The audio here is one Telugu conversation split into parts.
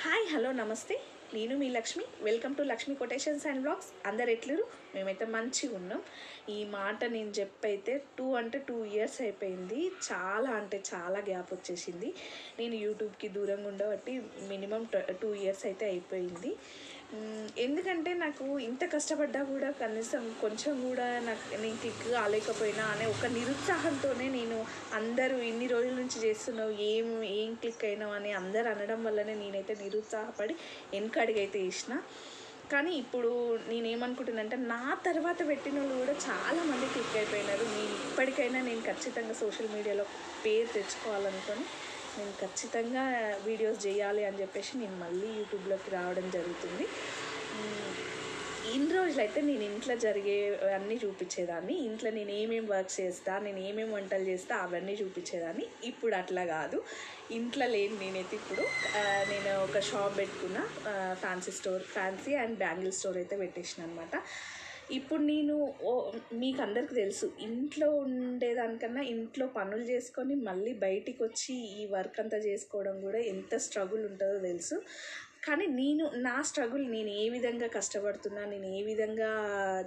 హాయ్ హలో నమస్తే, నేను మీ Lakshmi. Welcome to Lakshmi quotations and blogs. అందరు ఎట్లరు? మేమైతే మంచిగా ఉన్నాం. ఈ మాట నేను చెప్పైతే 2 ఇయర్స్ అయిపోయింది. చాలా అంటే చాలా గ్యాప్ వచ్చేసింది. నేను యూట్యూబ్కి దూరంగా ఉండబట్టి మినిమం 2 ఇయర్స్ అయితే అయిపోయింది. ఎందుకంటే నాకు ఇంత కష్టపడ్డా కూడా కనీసం కొంచెం కూడా నేను క్లిక్ కాలేకపోయినా అనే ఒక నిరుత్సాహంతోనే నేను అందరూ ఇన్ని రోజుల నుంచి చేస్తున్నావు, ఏం క్లిక్ అయినావు అని అందరు అనడం వల్లనే నేనైతే నిరుత్సాహపడి వెనకడుగైతే వేసిన. కానీ ఇప్పుడు నేనేమనుకుంటున్నానంటే నా తర్వాత పెట్టిన వాళ్ళు కూడా చాలామంది క్లిక్ అయిపోయినారు. ఇప్పటికైనా నేను ఖచ్చితంగా సోషల్ మీడియాలో పేరు తెచ్చుకోవాలనుకొని నేను ఖచ్చితంగా వీడియోస్ చేయాలి అని చెప్పేసి నేను మళ్ళీ యూట్యూబ్లోకి రావడం జరుగుతుంది. ఇన్ని రోజులైతే నేను ఇంట్లో జరిగే అన్నీ చూపించేదాన్ని. ఇంట్లో నేను ఏమేమి వర్క్స్ చేస్తా, నేను ఏమేమి వంటలు చేస్తా అవన్నీ చూపించేదాన్ని. ఇప్పుడు అట్లా కాదు. ఇంట్లో లేని నేనైతే ఇప్పుడు నేను ఒక షాప్ పెట్టుకున్న, ఫ్యాన్సీ అండ్ బ్యాంగిల్ స్టోర్ అయితే పెట్టేసిన అనమాట. ఇప్పుడు నేను మీకు అందరికీ తెలుసు, ఇంట్లో ఉండేదానికన్నా ఇంట్లో పనులు చేసుకొని మళ్ళీ బయటికి వచ్చి ఈ వర్క్ అంతా చేసుకోవడం కూడా ఎంత స్ట్రగుల్ ఉంటుందో తెలుసు. కానీ నా స్ట్రగుల్ నేను ఏ విధంగా కష్టపడుతున్నా, నేను ఏ విధంగా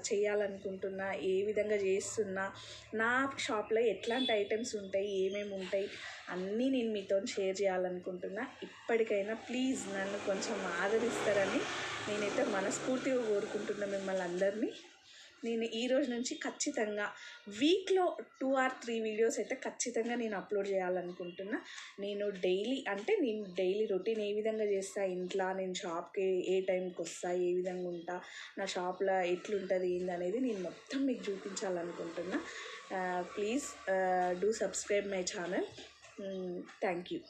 చేయాలనుకుంటున్నా, ఏ విధంగా చేస్తున్నా, నా షాప్లో ఎట్లాంటి ఐటమ్స్ ఉంటాయి, ఏమేమి ఉంటాయి అన్నీ నేను మీతో షేర్ చేయాలనుకుంటున్నా. ఇప్పటికైనా ప్లీజ్ నన్ను కొంచెం ఆదరిస్తారని నేనైతే మనస్ఫూర్తిగా కోరుకుంటున్నా మిమ్మల్ని అందరినీ. నేను ఈ రోజు నుంచి ఖచ్చితంగా వీక్లో 2 or 3 వీడియోస్ అయితే ఖచ్చితంగా నేను అప్లోడ్ చేయాలనుకుంటున్నా. నేను డైలీ రొటీన్ ఏ విధంగా చేస్తా, ఇంట్లో నేను షాప్కి ఏ టైంకి వస్తా, ఏ విధంగా ఉంటా, నా షాప్లో ఎట్లుంటుంది ఏందనేది నేను మొత్తం మీకు చూపించాలనుకుంటున్నా. Please do subscribe my channel. Thank you.